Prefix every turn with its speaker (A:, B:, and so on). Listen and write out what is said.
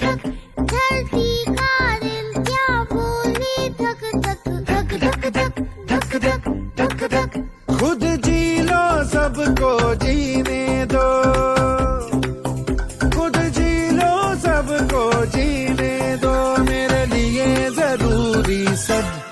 A: धक धरती का दिल क्या बोले धक धक धक धक धक धक धक धक धक
B: खुद जी लो सबको जीने दो, खुद जी लो सबको जीने दो, मेरे लिए जरूरी सब